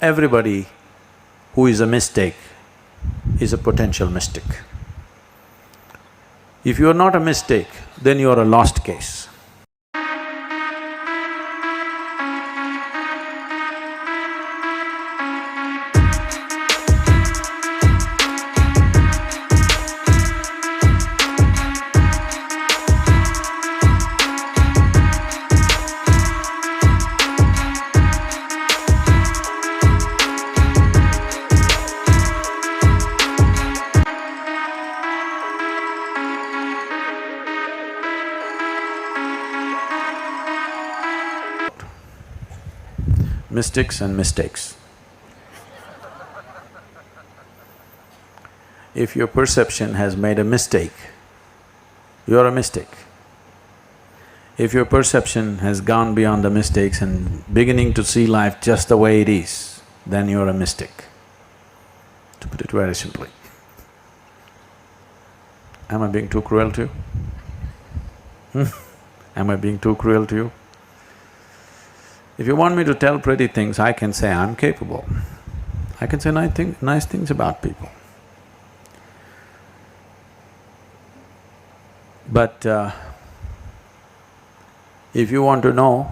Everybody who is a mistake is a potential mystic. If you are not a mistake, then you are a lost case. Mystics and mistakes. If your perception has made a mistake, you're a mistake. If your perception has gone beyond the mistakes and beginning to see life just the way it is, then you're a mystic, to put it very simply. Am I being too cruel to you? Am I being too cruel to you? If you want me to tell pretty things, I can say I'm capable. I can say nice things about people. But if you want to know,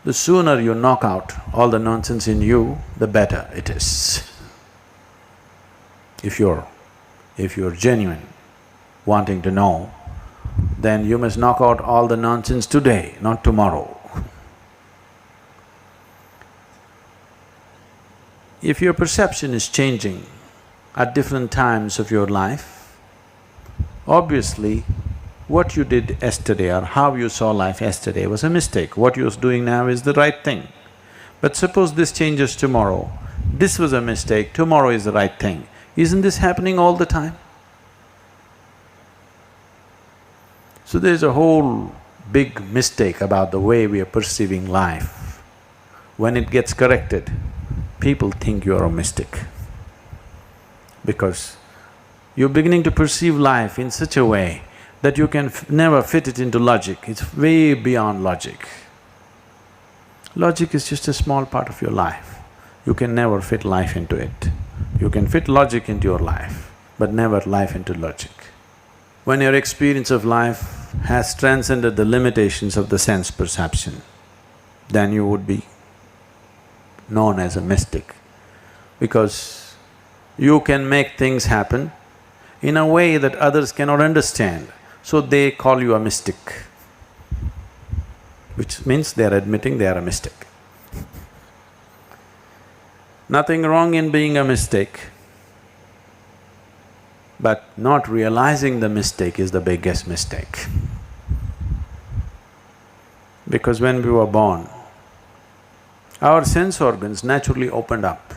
the sooner you knock out all the nonsense in you, the better it is. If you're genuine, wanting to know, then you must knock out all the nonsense today, not tomorrow. If your perception is changing at different times of your life, obviously what you did yesterday or how you saw life yesterday was a mistake. What you're doing now is the right thing. But suppose this changes tomorrow, this was a mistake, tomorrow is the right thing. Isn't this happening all the time? So there's a whole big mistake about the way we are perceiving life. When it gets corrected, people think you're a mystic because you're beginning to perceive life in such a way that you can never fit it into logic, it's way beyond logic. Logic is just a small part of your life, you can never fit life into it. You can fit logic into your life, but never life into logic. When your experience of life has transcended the limitations of the sense perception, then you would be known as a mystic, because you can make things happen in a way that others cannot understand, so they call you a mystic, which means they are admitting they are a mystic. Nothing wrong in being a mistake, but not realizing the mistake is the biggest mistake. Because when we were born, our sense organs naturally opened up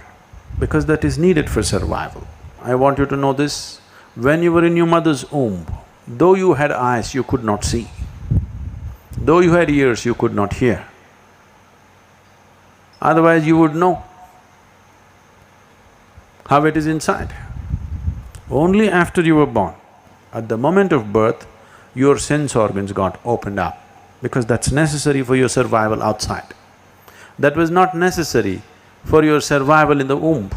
because that is needed for survival. I want you to know this, when you were in your mother's womb, though you had eyes, you could not see. Though you had ears, you could not hear. Otherwise you would know how it is inside. Only after you were born, at the moment of birth, your sense organs got opened up because that's necessary for your survival outside. That was not necessary for your survival in the womb.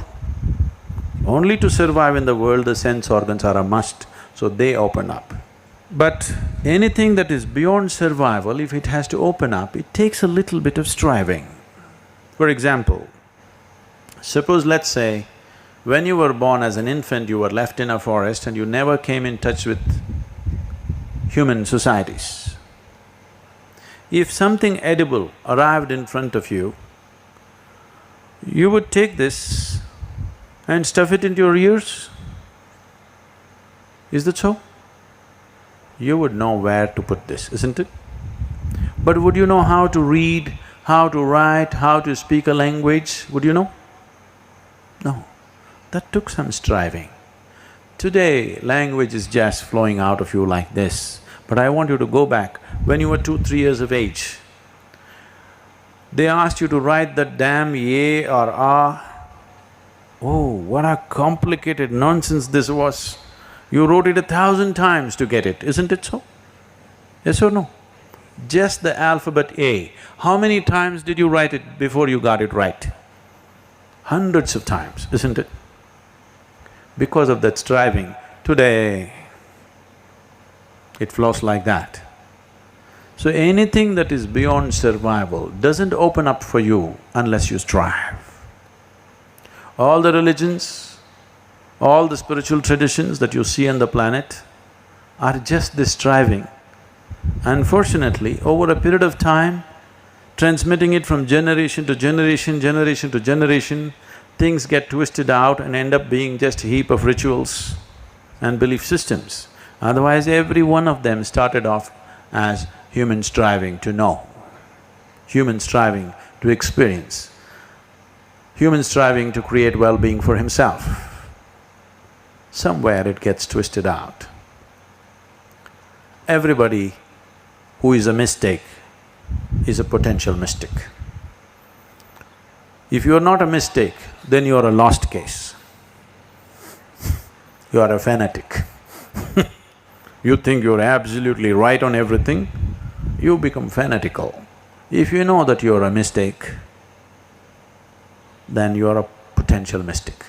Only to survive in the world, the sense organs are a must, so they open up. But anything that is beyond survival, if it has to open up, it takes a little bit of striving. For example, suppose let's say, when you were born as an infant, you were left in a forest and you never came in touch with human societies. If something edible arrived in front of you, you would take this and stuff it into your ears. Is that so? You would know where to put this, isn't it? But would you know how to read, how to write, how to speak a language? Would you know? No. That took some striving. Today, language is just flowing out of you like this. But I want you to go back, when you were 2-3 years of age, they asked you to write that damn ye or ah. Oh, what a complicated nonsense this was. You wrote it 1,000 times to get it, isn't it so? Yes or no? Just the alphabet A, how many times did you write it before you got it right? hundreds of times, isn't it? Because of that striving, today it flows like that. So anything that is beyond survival doesn't open up for you unless you strive. All the religions, all the spiritual traditions that you see on the planet are just this striving. Unfortunately, over a period of time, transmitting it from generation to generation, generation to generation, things get twisted out and end up being just a heap of rituals and belief systems. Otherwise, every one of them started off as human striving to know, human striving to experience, human striving to create well-being for himself. Somewhere it gets twisted out. Everybody who is a mistake is a potential mystic. If you are not a mistake, then you are a lost case. You are a fanatic. You think you're absolutely right on everything, you become fanatical. If you know that you're a mistake, then you're a potential mystic.